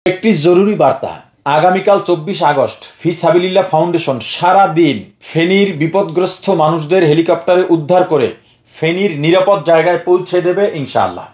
একটি জরুরি বার্তা। আগামীকাল 24 আগস্ট ফি সাবিলিল্লাহ ফাউন্ডেশন সারা দিন ফেনীর বিপদগ্রস্ত মানুষদের হেলিকপ্টারে উদ্ধার করে ফেনীর নিরাপদ জায়গায় পৌঁছে দেবে ইনশাআল্লাহ।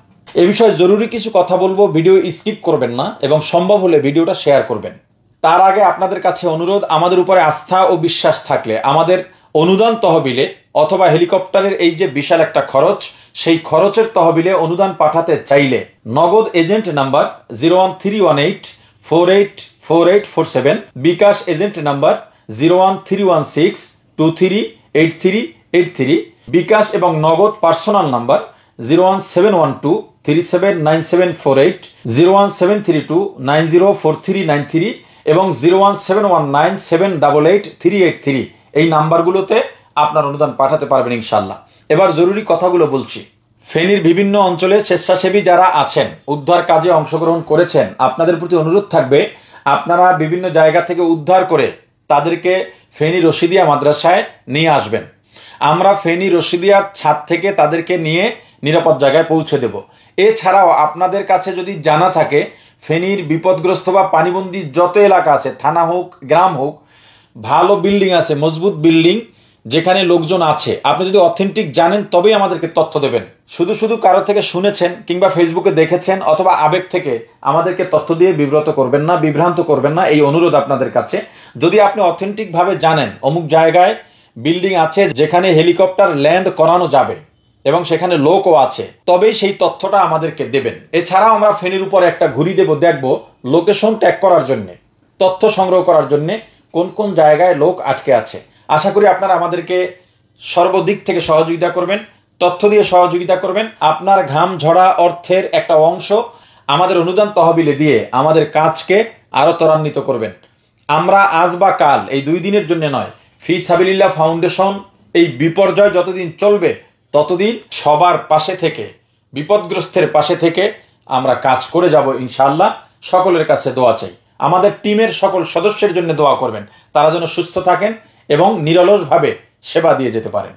এ বিষয়ে জরুরি কিছু কথা বলবো, ভিডিও স্কিপ করবেন না এবং সম্ভব হলে ভিডিওটা শেয়ার করবেন। তার আগে আপনাদের কাছে অনুরোধ, আমাদের উপরে আস্থা ও বিশ্বাস থাকলে আমাদের অনুদান তহবিলে অথবা হেলিকপ্টারের এই যে বিশাল একটা খরচ, সেই খরচের তহবিলে অনুদান পাঠাতে চাইলে নগদ এজেন্ট নাম্বার 01318484847, বিকাশ এজেন্ট নাম্বার 01316238383, বিকাশ এবং নগদ পার্সোনাল নাম্বার 01712379748, 01732904393 এবং 01719788383 এই নাম্বারগুলোতে আপনার অনুদান পাঠাতে পারবেন ইনশাআল্লাহ। এবার জরুরি কথাগুলো বলছি। ফেনীর বিভিন্ন অঞ্চলে স্বেচ্ছাসেবী যারা আছেন, উদ্ধার কাজে অংশগ্রহণ করেছেন, আপনাদের প্রতি অনুরোধ থাকবে আপনারা বিভিন্ন জায়গা থেকে উদ্ধার করে তাদেরকে ফেনী রশিদিয়া মাদ্রাসায় নিয়ে আসবেন। আমরা ফেনী রশিদিয়ার ছাদ থেকে তাদেরকে নিয়ে নিরাপদ জায়গায় পৌঁছে দেব। এছাড়াও আপনাদের কাছে যদি জানা থাকে ফেনীর বিপদগ্রস্ত বা পানিবন্দী যত এলাকা আছে, থানা হোক গ্রাম হোক, ভালো বিল্ডিং আছে, মজবুত বিল্ডিং যেখানে লোকজন আছে, আপনি যদি অথেন্টিক জানেন তবেই আমাদেরকে তথ্য দেবেন। শুধু শুধু কারো থেকে শুনেছেন কিংবা ফেসবুকে দেখেছেন অথবা আবেগ থেকে আমাদেরকে তথ্য দিয়ে বিব্রত করবেন না, বিভ্রান্ত করবেন না, এই অনুরোধ আপনাদের কাছে। যদি আপনি অথেন্টিক ভাবে জানেন অমুক জায়গায় বিল্ডিং আছে যেখানে হেলিকপ্টার ল্যান্ড করানো যাবে এবং সেখানে লোকও আছে, তবেই সেই তথ্যটা আমাদেরকে দেবেন। এছাড়াও আমরা ফেনীর উপরে একটা ঘুরি দেব, দেখব লোকেশন ট্যাগ করার জন্য, তথ্য সংগ্রহ করার জন্য কোন কোন জায়গায় লোক আটকে আছে। আশা করি আপনারা আমাদেরকে সর্বদিক থেকে সহযোগিতা করবেন, তথ্য দিয়ে সহযোগিতা করবেন। আপনার ঘাম ঝরা অর্থের একটা অংশ আমাদের অনুদান তহবিলে দিয়ে আমাদের কাজকে আরো ত্বরান্বিত করবেন। আমরা আজ বা কাল, এই 2 দিনের জন্য নয়, ফি সাবিলিল্লাহ ফাউন্ডেশন এই বিপর্যয় যতদিন চলবে ততদিন সবার পাশে থেকে, বিপদগ্রস্তের পাশে থেকে আমরা কাজ করে যাব ইনশাআল্লাহ। সকলের কাছে দোয়া চাই, আমাদের টিমের সকল সদস্যের জন্য দোয়া করবেন, তারা যেন সুস্থ থাকেন এবং নিরলসভাবে সেবা দিয়ে যেতে পারেন।